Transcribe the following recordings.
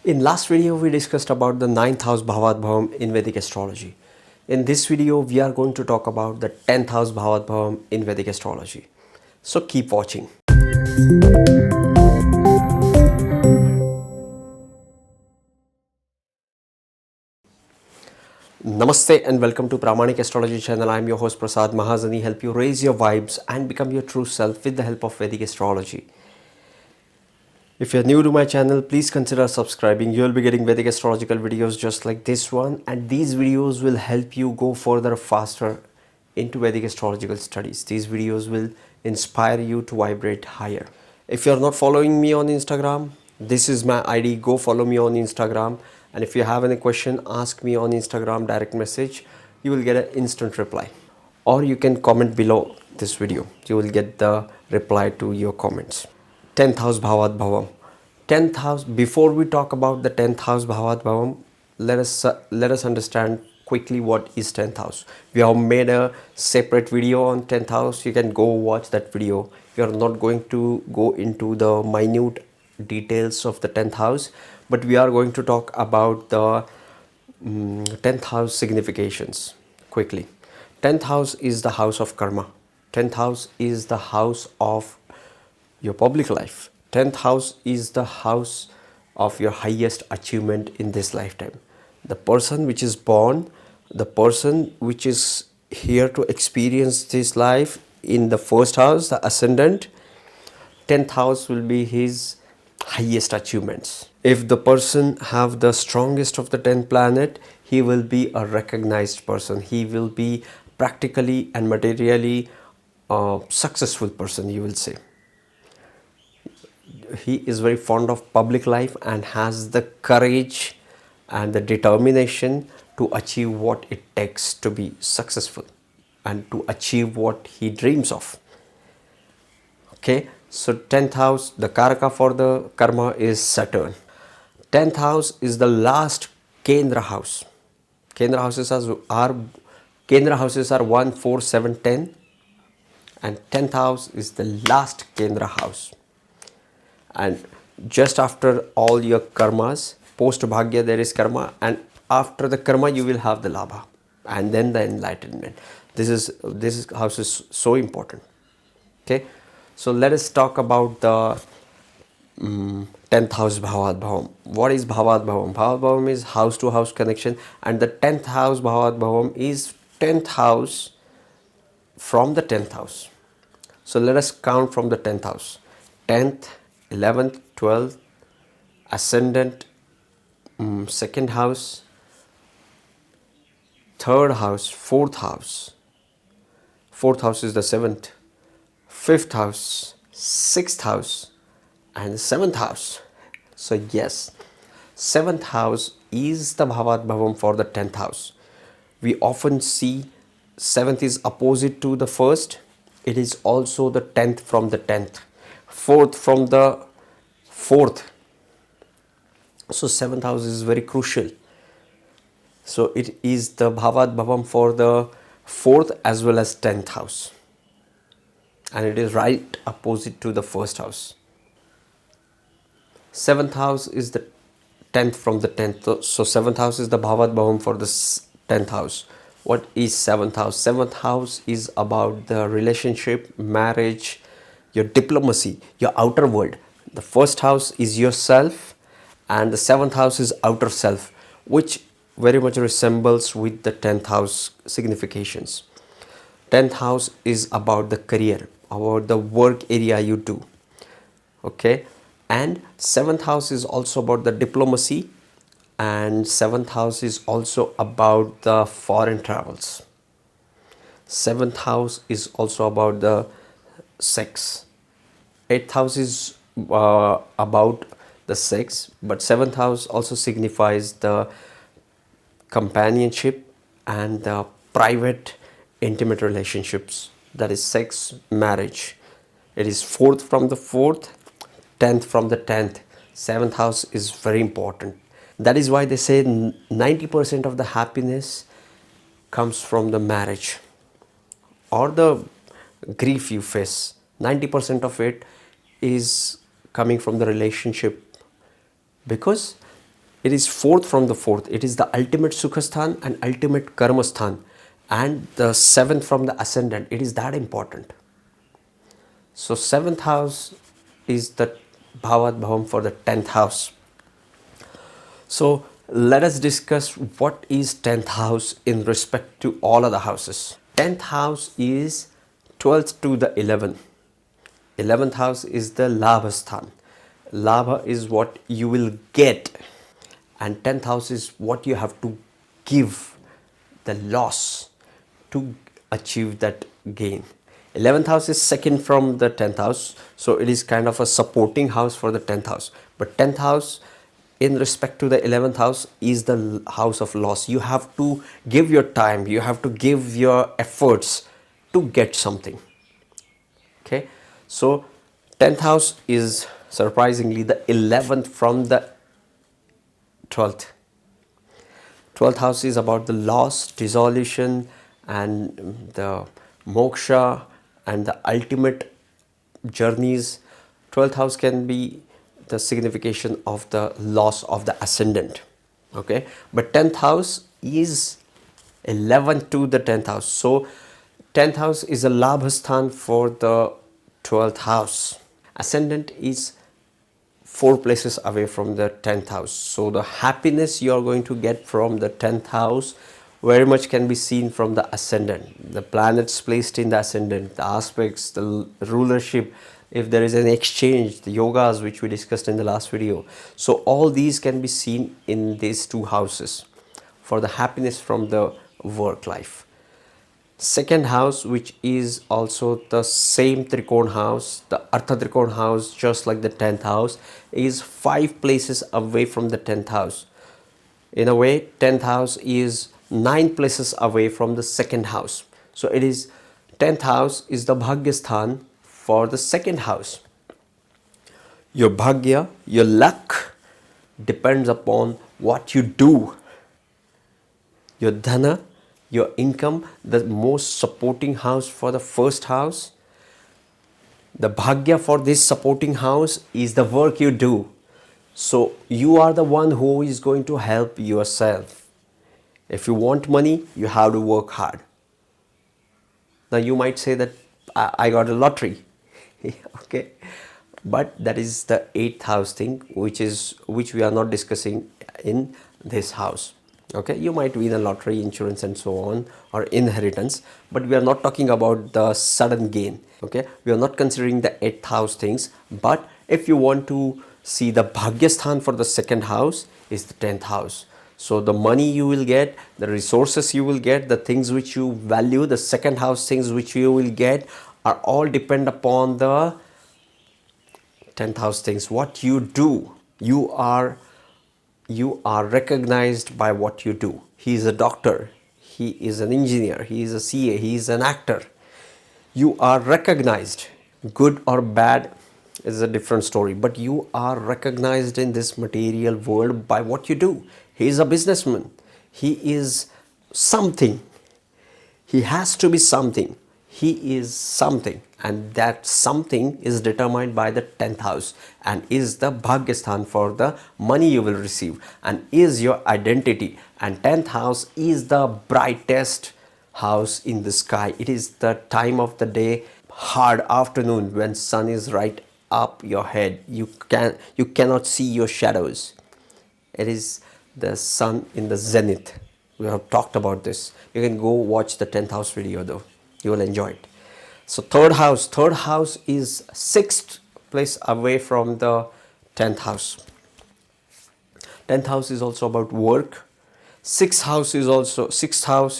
In last video, we discussed about the 9th house Bhavat Bhavam in Vedic astrology. In this video, we are going to talk about the 10th house Bhavat Bhavam in Vedic astrology. So keep watching. Namaste and welcome to Pramanik Astrology channel. I am your host Prasad Mahazani, help you raise your vibes and become your true self with the help of Vedic astrology. If you're new to my channel, please consider subscribing. You'll be getting Vedic astrological videos just like this one, and these videos will help you go further faster into Vedic astrological studies. These videos will inspire you to vibrate higher. If you're not following me on Instagram, this is my ID. Go follow me on Instagram. And if you have any question, ask me on Instagram direct message. You will get an instant reply. Or you can comment below this video. You will get the reply to your comments. 10th house Bhavat Bhavam. 10th house, before we talk about the 10th house Bhavat Bhavam, let us understand quickly what is 10th house. We have made a separate video on 10th house. You can go watch that video. We are not going to go into the minute details of the 10th house, but we are going to talk about the 10th house significations quickly. 10th house is the house of karma. 10th house is the house of your public life. 10th house is the house of your highest achievement in this lifetime. The person which is born, the person which is here to experience this life in the first house, the ascendant, 10th house will be his highest achievements. If the person have the strongest of the 10th planet, he will be a recognized person. He will be practically and materially a successful person, you will say. He is very fond of public life and has the courage and the determination to achieve what it takes to be successful and to achieve what he dreams of. Okay, so 10th house, the karaka for the karma is Saturn. 10th house is the last Kendra house. Kendra houses are 1, 4, 7, 10, and 10th house is the last Kendra house. And just after all your karmas, post bhagya there is karma, and after the karma you will have the labha and then the enlightenment. This house is so important. Okay, so let us talk about the 10th house Bhavat Bhavam. What is Bhavat Bhavam? Bhavat Bhavam is house to house connection, and the 10th house Bhavat Bhavam is 10th house from the 10th house. So let us count from the 10th house. 10th, 11th, 12th, ascendant, second house, third house, fourth house. Fourth house is the 7th, fifth house, sixth house, and seventh house. So yes, seventh house is the Bhavat Bhavam for the 10th house. We often see 7th is opposite to the first. It is also the 10th from the 10th. 4th from the 4th. So 7th house is very crucial. So it is the Bhavat Bhavam for the 4th as well as 10th house. And it is right opposite to the first house. 7th house is the 10th from the 10th. So 7th house is the Bhavat Bhavam for the 10th house. What is 7th house? 7th house is about the relationship, marriage, your diplomacy, your outer world. The first house is yourself, and the 7th house is outer self, which very much resembles with the 10th house significations. 10th house is about the career, about the work area you do. Okay, and 7th house is also about the diplomacy, and 7th house is also about the foreign travels. 7th house is also about the sex. 8th house is about the sex, but 7th house also signifies the companionship and the private intimate relationships, that is sex, marriage. It is 4th from the 4th, 10th from the 10th. 7th house is very important. That is why they say 90% of the happiness comes from the marriage or the grief you face. 90% of it is coming from the relationship, because It is fourth from the fourth. It is the ultimate Sukhasthan and ultimate Karmasthan. And the seventh from the ascendant. It is that important. So seventh house is the Bhavat Bhavam for the 10th house. So let us discuss what is 10th house in respect to all other houses. 10th house is 12th to the 11th. 11th house is the Labhasthan. Labha is what you will get, and 10th house is what you have to give, the loss, to achieve that gain. 11th house is second from the 10th house, so it is kind of a supporting house for the 10th house. But 10th house in respect to the 11th house is the house of loss. You have to give your time, you have to give your efforts to get something. Okay, so 10th house is surprisingly the 11th from the 12th. 12th house is about the loss, dissolution, and the moksha and the ultimate journeys. 12th house can be the signification of the loss of the ascendant. Okay, but 10th house is 11th to the 10th house. So 10th house is a labhasthan for the 12th house. Ascendant is 4 places away from the 10th house. So the happiness you are going to get from the 10th house very much can be seen from the ascendant. The planets placed in the ascendant, the aspects, the rulership, if there is an exchange, the yogas which we discussed in the last video. So all these can be seen in these 2 houses for the happiness from the work life. Second house, which is also the same Trikon house, the Artha Trikon house, just like the 10th house, is 5 places away from the 10th house. In a way, 10th house is 9 places away from the second house. So it is 10th house is the Bhagyasthan for the second house. Your Bhagya, your luck depends upon what you do. Your Dhana, your income, the most supporting house for the first house. The Bhagya for this supporting house is the work you do. So you are the one who is going to help yourself. If you want money, you have to work hard. Now you might say that I got a lottery. Okay, but that is the 8th house thing, which we are not discussing in this house. Okay, you might win a lottery, insurance and so on, or inheritance, but we are not talking about the sudden gain. Okay, we are not considering the 8th house things. But if you want to see the Bhagyasthan for the second house is the 10th house. So the money you will get, the resources you will get, the things which you value, the second house things which you will get are all depend upon the 10th house things. What you do, you are recognized by what you do. He is a doctor, he is an engineer, he is a CA, he is an actor. You are recognized. Good or bad is a different story, but you are recognized in this material world by what you do. He is a businessman, he is something, he has to be something, he is something, and that something is determined by the 10th house and is the Bhagyasthan for the money you will receive and is your identity. And 10th house is the brightest house in the sky. It is the time of the day, hard afternoon, when sun is right up your head. You cannot see your shadows. It is the sun in the zenith. We have talked about this. You can go watch the 10th house video though. You will enjoy it. So third house is 6th place away from the 10th house. 10th house is also about work. 6th house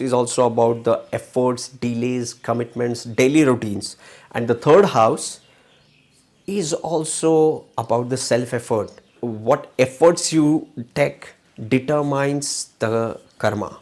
is also about the efforts, delays, commitments, daily routines. And the third house is also about the self effort. What efforts you take determines the karma.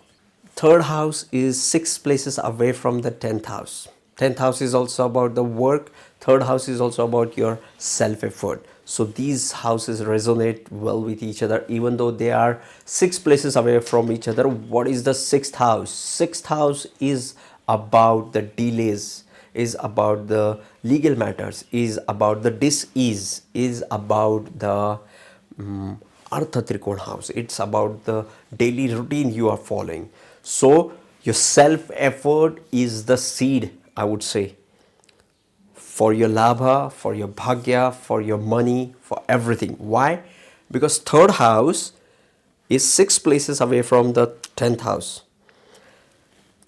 Third house is 6 places away from the 10th house. 10th house is also about the work. Third house is also about your self effort. So these houses resonate well with each other, even though they are 6 places away from each other. What is the 6th house? 6th house is about the delays, is about the legal matters, is about the dis-ease, is about the Artha Trikona house. It's about the daily routine you are following. So your self effort is the seed, I would say, for your labha, for your bhagya, for your money, for everything. Why? Because third house is 6 places away from the 10th house.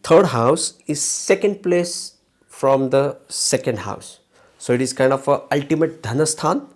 Third house is second place from the second house. So it is kind of a ultimate dhanasthan,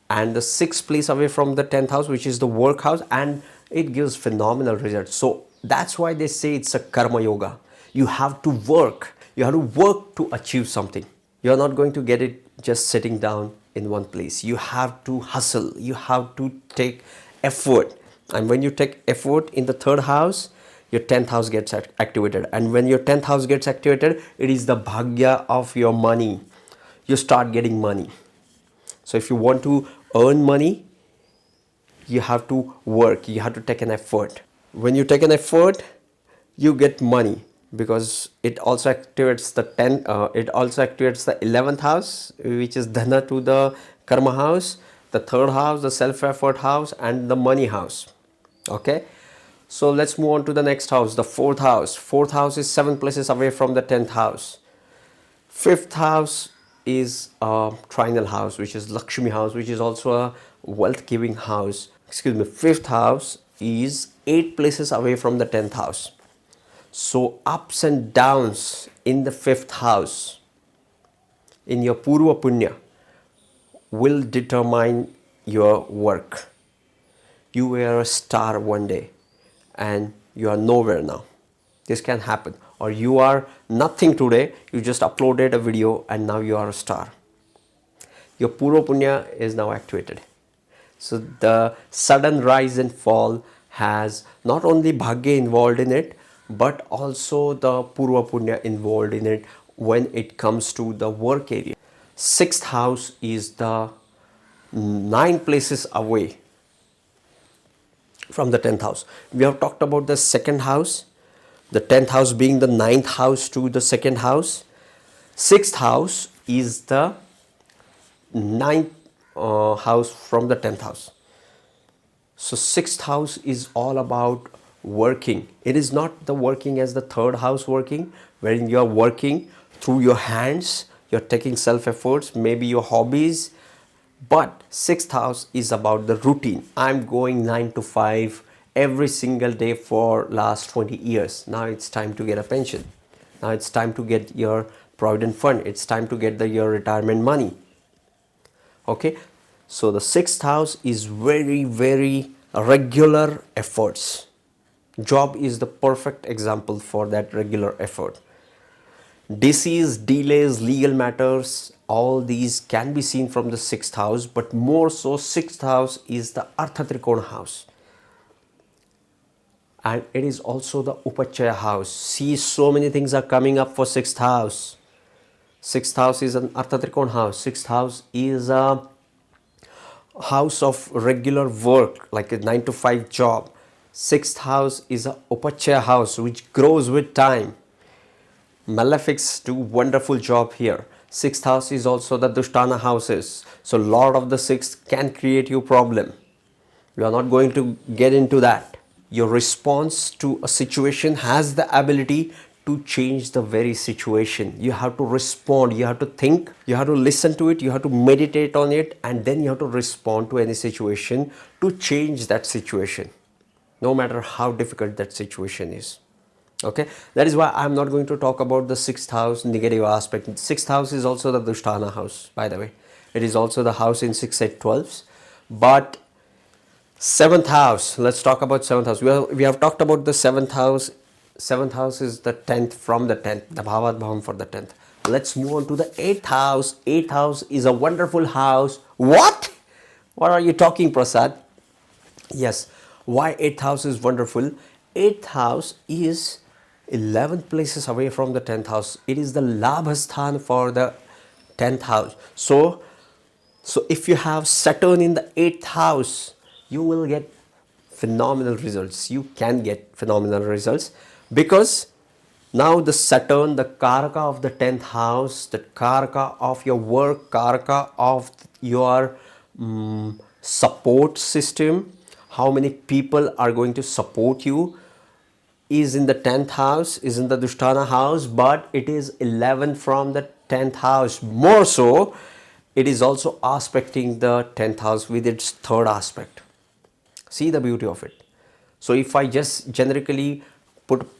and the 6th place away from the 10th house, which is the work house, and it gives phenomenal results. So that's why they say it's a karma yoga. You have to work. You have to work to achieve something. You're not going to get it just sitting down in one place. You have to hustle. You have to take effort. And when you take effort in the third house, your 10th house gets activated. And when your 10th house gets activated, it is the bhagya of your money. You start getting money. So if you want to earn money, you have to work, you have to take an effort. When you take an effort, you get money, because it also activates the 11th house, which is dhana to the karma house, the third house, the self effort house, and the money house. Okay, so let's move on to the next house, the fourth house. Fourth house is 7 places away from the 10th house. Fifth house is a trinal house, which is Lakshmi house, which is also a wealth giving house. Fifth house is 8 places away from the 10th house. So ups and downs in the fifth house, in your Purva Punya, will determine your work. You were a star one day and you are nowhere now. This can happen. Or you are nothing today, you just uploaded a video and now you are a star. Your Purva Punya is now activated. So the sudden rise and fall has not only Bhagya involved in it, but also the Purva Punya involved in it when it comes to the work area. Sixth house is the 9 places away from the 10th house. We have talked about the second house, the 10th house being the 9th house to the second house. Sixth house is the 9th house from the 10th house. So sixth house is all about working. It is not the working as the third house working, wherein you are working through your hands, you're taking self efforts, maybe your hobbies. But sixth house is about the routine. I'm going 9 to 5 every single day for last 20 years. Now it's time to get a pension. Now it's time to get your provident fund. It's time to get your retirement money. Okay, so the sixth house is very, very regular efforts. Job is the perfect example for that regular effort. Disease, delays, legal matters, all these can be seen from the sixth house, but more so sixth house is the Artha Trikona house. And it is also the Upachaya house. See, so many things are coming up for sixth house. Sixth house is an Artha Trikona house. Sixth house is a house of regular work, like a 9 to 5 job. Sixth house is a Upachaya house, which grows with time. Malefics do wonderful job here. Sixth house is also the Dushtana houses. So Lord of the Sixth can create you problem. We are not going to get into that. Your response to a situation has the ability to change the very situation. You have to respond, you have to think, you have to listen to it, you have to meditate on it, and then you have to respond to any situation to change that situation, no matter how difficult that situation is. Okay, that is why I'm not going to talk about the sixth house negative aspect. Sixth house is also the Dushtana house, by the way. It is also the house in 6, 8, 12s. But seventh house, let's talk about seventh house. We have talked about the seventh house. Seventh house is the 10th from the 10th, the Bhavat Bhavam for the 10th. Let's move on to the 8th house. 8th house is a wonderful house. What? What are you talking, Prasad? Yes. Why 8th house is wonderful? 8th house is 11 places away from the 10th house. It is the Labhasthan for the 10th house. So if you have Saturn in the 8th house, you will get phenomenal results. You can get phenomenal results, because now the Saturn, the Karaka of the 10th house, the Karaka of your work, Karaka of your support system, how many people are going to support you, is in the 10th house, is in the Dushtana house, but it is 11 from the 10th house. More so, it is also aspecting the 10th house with its third aspect. See the beauty of it. So if I just generically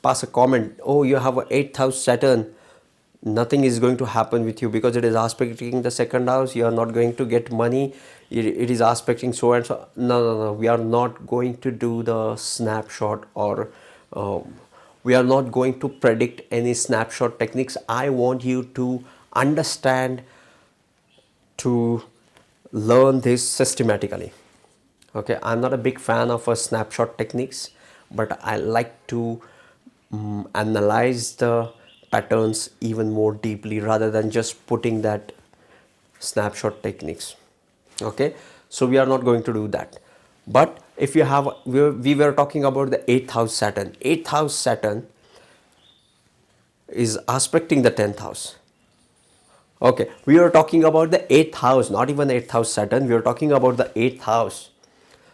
pass a comment, oh, you have a 8th house Saturn, nothing is going to happen with you because it is aspecting the second house. You are not going to get money. It is aspecting so and so. No. We are not going to do the snapshot, or we are not going to predict any snapshot techniques. I want you to understand, to learn this systematically. Okay, I'm not a big fan of a snapshot techniques, but I like to analyze the patterns even more deeply rather than just putting that snapshot techniques. Okay, so we are not going to do that. But if you have, we were talking about the 8th house Saturn. 8th house Saturn is aspecting the 10th house. Okay, we are talking about the 8th house, not even 8th house Saturn. We are talking about the 8th house.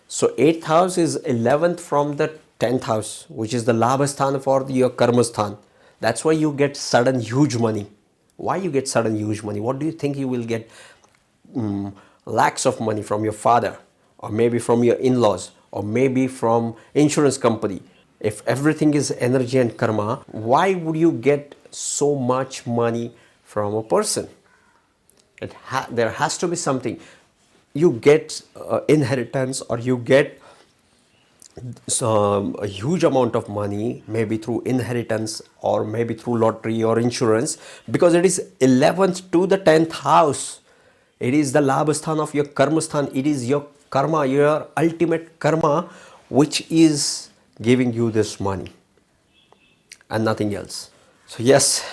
So 8th house is 11th from the 10th house, which is the Labhasthan for your Karmasthan. That's why you get sudden huge money. Why you get sudden huge money? What do you think you will get? Lakhs of money from your father, or maybe from your in-laws, or maybe from insurance company. If everything is energy and karma, why would you get so much money from a person? There has to be something. You get inheritance, or you get a huge amount of money, maybe through inheritance or maybe through lottery or insurance, because it is 11th to the 10th house. It is the labhasthan of your karmasthan. It is your karma, your ultimate karma, which is giving you this money and nothing else. So yes,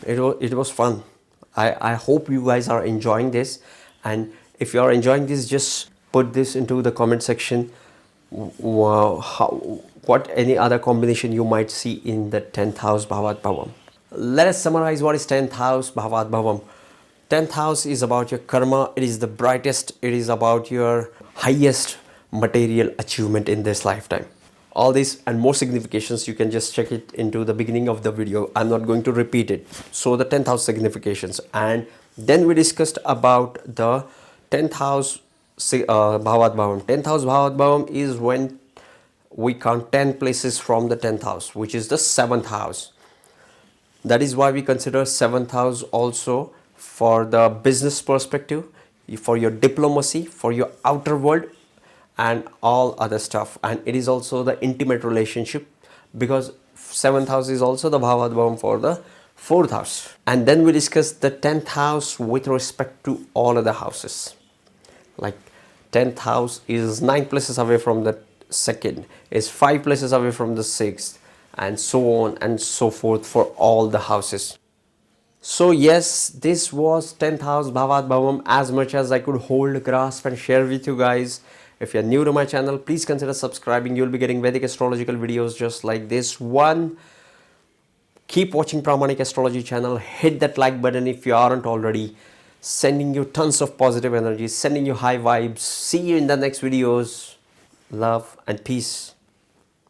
it was fun. I hope you guys are enjoying this, and if you are enjoying this, just put this into the comment section. What any other combination you might see in the 10th house Bhavat Bhavam. Let us summarize what is 10th house Bhavat Bhavam. 10th house is about your karma. It is the brightest. It is about your highest material achievement in this lifetime. All this and more significations, you can just check it into the beginning of the video. I'm not going to repeat it. So the 10th house significations, and then we discussed about the 10th house Bhavat Bhavam. 10th house Bhavat Bhavam is when we count 10 places from the 10th house, which is the 7th house. That is why we consider 7th house also for the business perspective, for your diplomacy, for your outer world, and all other stuff. And it is also the intimate relationship, because 7th house is also the Bhavat Bhavam for the 4th house. And then we discussed the 10th house with respect to all other houses. Like 10th house is 9 places away from the 2nd, is 5 places away from the 6th, and so on and so forth for all the houses. So yes, this was 10th house Bhavat Bhavam, as much as I could hold, grasp and share with you guys. If you're new to my channel, please consider subscribing. You'll be getting Vedic astrological videos just like this one. Keep watching Pramanik Astrology channel. Hit that like button if you aren't already. Sending you tons of positive energy, sending you high vibes. See you in the next videos. Love and peace.